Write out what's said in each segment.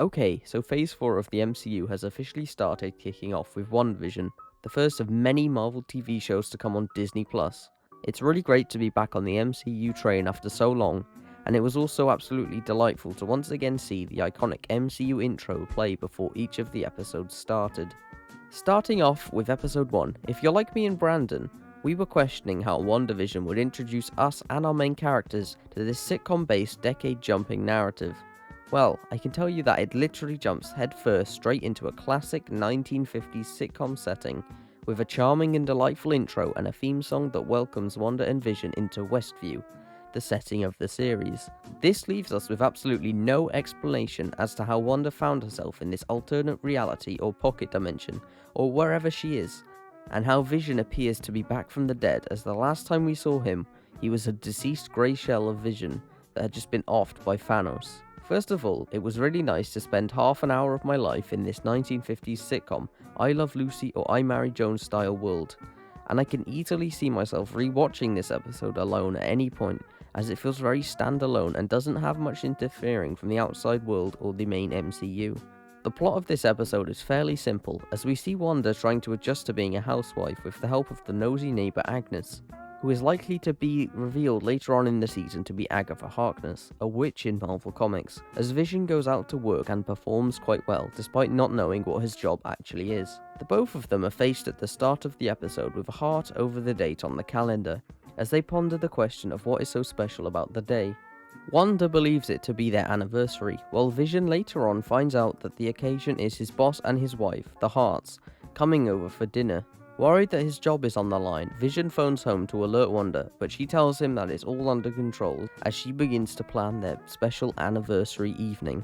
Okay, so Phase 4 of the MCU has officially started kicking off with WandaVision, the first of many Marvel TV shows to come on Disney+. It's really great to be back on the MCU train after so long, and it was also absolutely delightful to once again see the iconic MCU intro play before each of the episodes started. Starting off with episode 1, if you're like me and Brandon, we were questioning how WandaVision would introduce us and our main characters to this sitcom-based decade-jumping narrative. Well, I can tell you that it literally jumps headfirst straight into a classic 1950s sitcom setting, with a charming and delightful intro and a theme song that welcomes Wanda and Vision into Westview, the setting of the series. This leaves us with absolutely no explanation as to how Wanda found herself in this alternate reality or pocket dimension, or wherever she is, and how Vision appears to be back from the dead, as the last time we saw him, he was a deceased grey shell of Vision that had just been offed by Thanos. First of all, it was really nice to spend half an hour of my life in this 1950s sitcom, I Love Lucy or I Marry Jones style world, and I can easily see myself rewatching this episode alone at any point, as it feels very standalone and doesn't have much interfering from the outside world or the main MCU. The plot of this episode is fairly simple, as we see Wanda trying to adjust to being a housewife with the help of the nosy neighbour Agnes, who is likely to be revealed later on in the season to be Agatha Harkness, a witch in Marvel Comics, as Vision goes out to work and performs quite well, despite not knowing what his job actually is. The both of them are faced at the start of the episode with a heart over the date on the calendar, as they ponder the question of what is so special about the day. Wanda believes it to be their anniversary, while Vision later on finds out that the occasion is his boss and his wife, the Hearts, coming over for dinner. Worried that his job is on the line, Vision phones home to alert Wanda, but she tells him that it's all under control as she begins to plan their special anniversary evening.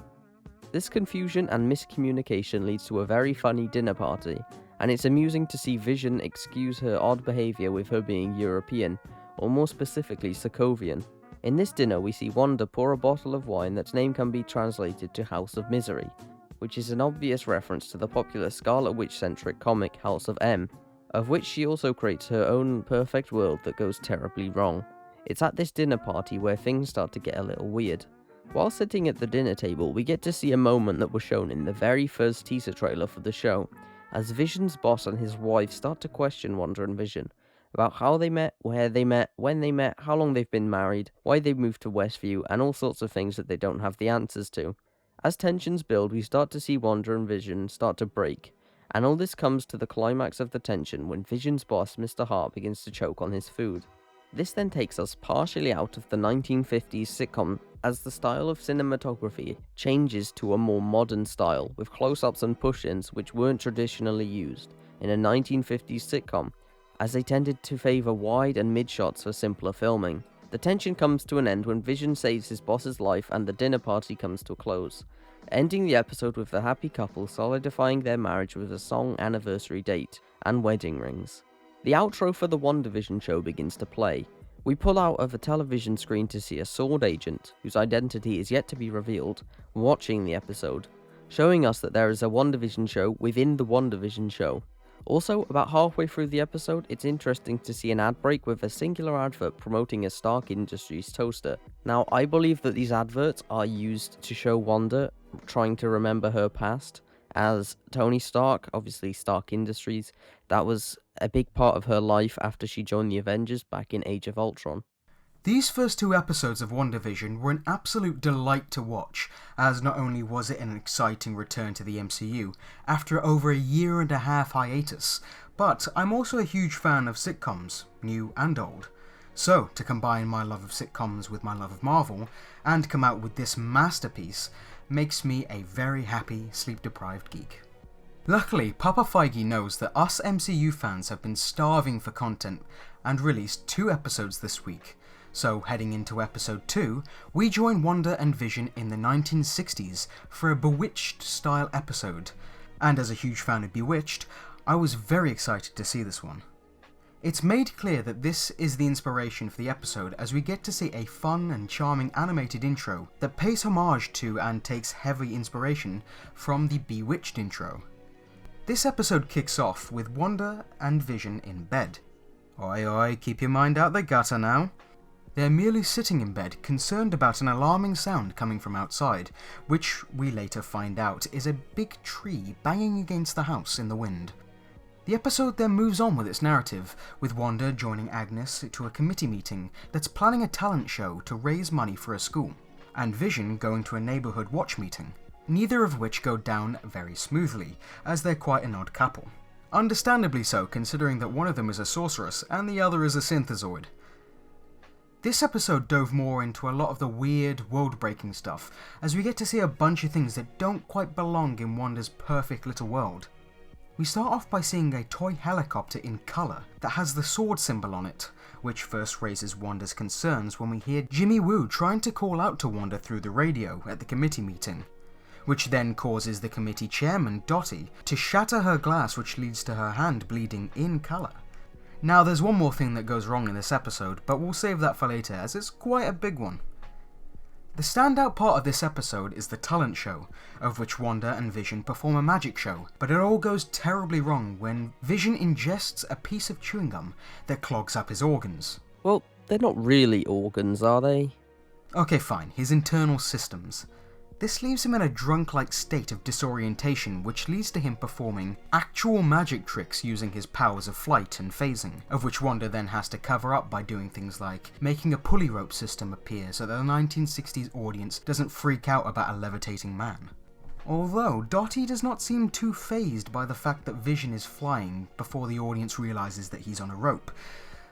This confusion and miscommunication leads to a very funny dinner party, and it's amusing to see Vision excuse her odd behaviour with her being European, or more specifically Sokovian. In this dinner we see Wanda pour a bottle of wine that's name can be translated to House of Misery, which is an obvious reference to the popular Scarlet Witch-centric comic House of M, of which she also creates her own perfect world that goes terribly wrong. It's at this dinner party where things start to get a little weird. While sitting at the dinner table, we get to see a moment that was shown in the very first teaser trailer for the show, as Vision's boss and his wife start to question Wanda and Vision about how they met, where they met, when they met, how long they've been married, why they moved to Westview, and all sorts of things that they don't have the answers to. As tensions build, we start to see Wanda and Vision start to break, and all this comes to the climax of the tension when Vision's boss, Mr. Hart, begins to choke on his food. This then takes us partially out of the 1950s sitcom, as the style of cinematography changes to a more modern style, with close-ups and push-ins which weren't traditionally used in a 1950s sitcom, as they tended to favour wide and mid-shots for simpler filming. The tension comes to an end when Vision saves his boss's life and the dinner party comes to a close, ending the episode with the happy couple solidifying their marriage with a song anniversary date and wedding rings. The outro for the WandaVision show begins to play. We pull out of a television screen to see a sword agent, whose identity is yet to be revealed, watching the episode, showing us that there is a WandaVision show within the WandaVision show. Also, about halfway through the episode, it's interesting to see an ad break with a singular advert promoting a Stark Industries toaster. Now, I believe that these adverts are used to show Wanda trying to remember her past, as Tony Stark, obviously Stark Industries, that was a big part of her life after she joined the Avengers back in Age of Ultron. These first two episodes of WandaVision were an absolute delight to watch, as not only was it an exciting return to the MCU after over a 1.5-year hiatus, but I'm also a huge fan of sitcoms, new and old. So, to combine my love of sitcoms with my love of Marvel, and come out with this masterpiece, makes me a very happy, sleep-deprived geek. Luckily, Papa Feige knows that us MCU fans have been starving for content, and released 2 episodes this week. So, heading into episode 2, we join Wanda and Vision in the 1960s for a Bewitched-style episode, and as a huge fan of Bewitched, I was very excited to see this one. It's made clear that this is the inspiration for the episode, as we get to see a fun and charming animated intro that pays homage to and takes heavy inspiration from the Bewitched intro. This episode kicks off with Wanda and Vision in bed. Oi oi, keep your mind out the gutter now. They're merely sitting in bed, concerned about an alarming sound coming from outside, which we later find out is a big tree banging against the house in the wind. The episode then moves on with its narrative, with Wanda joining Agnes to a committee meeting that's planning a talent show to raise money for a school, and Vision going to a neighbourhood watch meeting, neither of which go down very smoothly, as they're quite an odd couple. Understandably so, considering that one of them is a sorceress and the other is a synthezoid. This episode dove more into a lot of the weird, world-breaking stuff, as we get to see a bunch of things that don't quite belong in Wanda's perfect little world. We start off by seeing a toy helicopter in colour that has the sword symbol on it, which first raises Wanda's concerns when we hear Jimmy Woo trying to call out to Wanda through the radio at the committee meeting, which then causes the committee chairman, Dottie, to shatter her glass, which leads to her hand bleeding in colour. Now there's one more thing that goes wrong in this episode, but we'll save that for later as it's quite a big one. The standout part of this episode is the talent show, of which Wanda and Vision perform a magic show, but it all goes terribly wrong when Vision ingests a piece of chewing gum that clogs up his organs. Well, they're not really organs, are they? Okay fine, his internal systems. This leaves him in a drunk-like state of disorientation, which leads to him performing actual magic tricks using his powers of flight and phasing, of which Wanda then has to cover up by doing things like making a pulley rope system appear so that the 1960s audience doesn't freak out about a levitating man. Although, Dottie does not seem too fazed by the fact that Vision is flying before the audience realises that he's on a rope,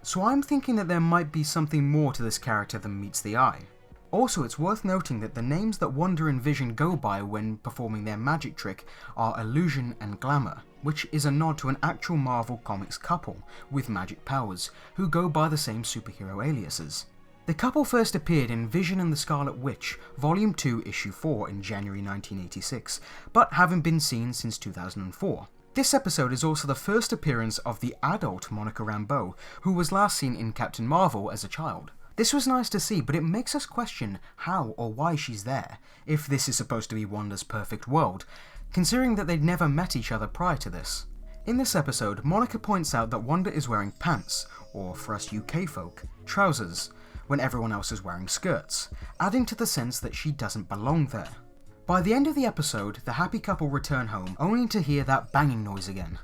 so I'm thinking that there might be something more to this character than meets the eye. Also, it's worth noting that the names that Wanda and Vision go by when performing their magic trick are Illusion and Glamour, which is a nod to an actual Marvel Comics couple with magic powers, who go by the same superhero aliases. The couple first appeared in Vision and the Scarlet Witch, Volume 2, Issue 4 in January 1986, but haven't been seen since 2004. This episode is also the first appearance of the adult Monica Rambeau, who was last seen in Captain Marvel as a child. This was nice to see, but it makes us question how or why she's there, if this is supposed to be Wanda's perfect world, considering that they'd never met each other prior to this. In this episode, Monica points out that Wanda is wearing pants, or for us UK folk, trousers, when everyone else is wearing skirts, adding to the sense that she doesn't belong there. By the end of the episode, the happy couple return home, only to hear that banging noise again.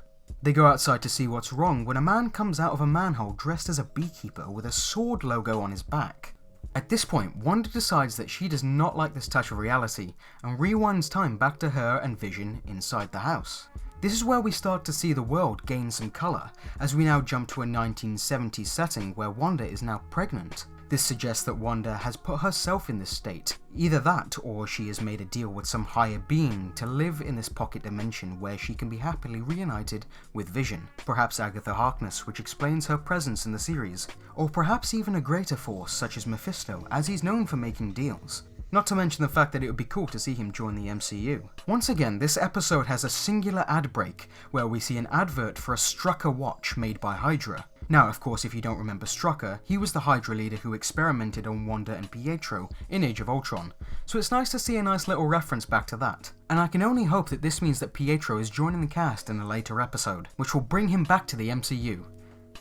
They go outside to see what's wrong when a man comes out of a manhole dressed as a beekeeper with a sword logo on his back. At this point, Wanda decides that she does not like this touch of reality and rewinds time back to her and Vision inside the house. This is where we start to see the world gain some colour, as we now jump to a 1970s setting where Wanda is now pregnant. This suggests that Wanda has put herself in this state. Either that, or she has made a deal with some higher being to live in this pocket dimension where she can be happily reunited with Vision. Perhaps Agatha Harkness, which explains her presence in the series. Or perhaps even a greater force such as Mephisto, as he's known for making deals. Not to mention the fact that it would be cool to see him join the MCU. Once again, this episode has a singular ad break, where we see an advert for a Strucker watch made by Hydra. Now, of course, if you don't remember Strucker, he was the Hydra leader who experimented on Wanda and Pietro in Age of Ultron, so it's nice to see a nice little reference back to that. And I can only hope that this means that Pietro is joining the cast in a later episode, which will bring him back to the MCU.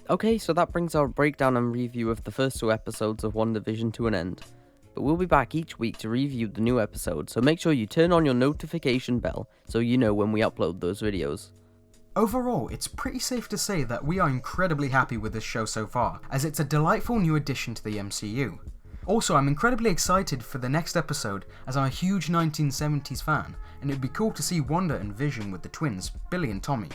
Okay, so that brings our breakdown and review of the first 2 episodes of WandaVision to an end. But we'll be back each week to review the new episode, so make sure you turn on your notification bell so you know when we upload those videos. Overall, it's pretty safe to say that we are incredibly happy with this show so far, as it's a delightful new addition to the MCU. Also, I'm incredibly excited for the next episode, as I'm a huge 1970s fan, and it'd be cool to see Wanda and Vision with the twins, Billy and Tommy,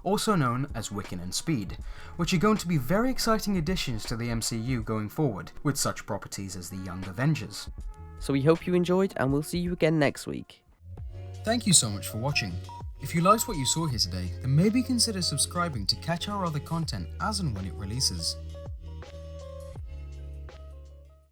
also known as Wiccan and Speed, which are going to be very exciting additions to the MCU going forward, with such properties as the Young Avengers. So we hope you enjoyed, and we'll see you again next week. Thank you so much for watching. If you liked what you saw here today, then maybe consider subscribing to catch our other content as and when it releases.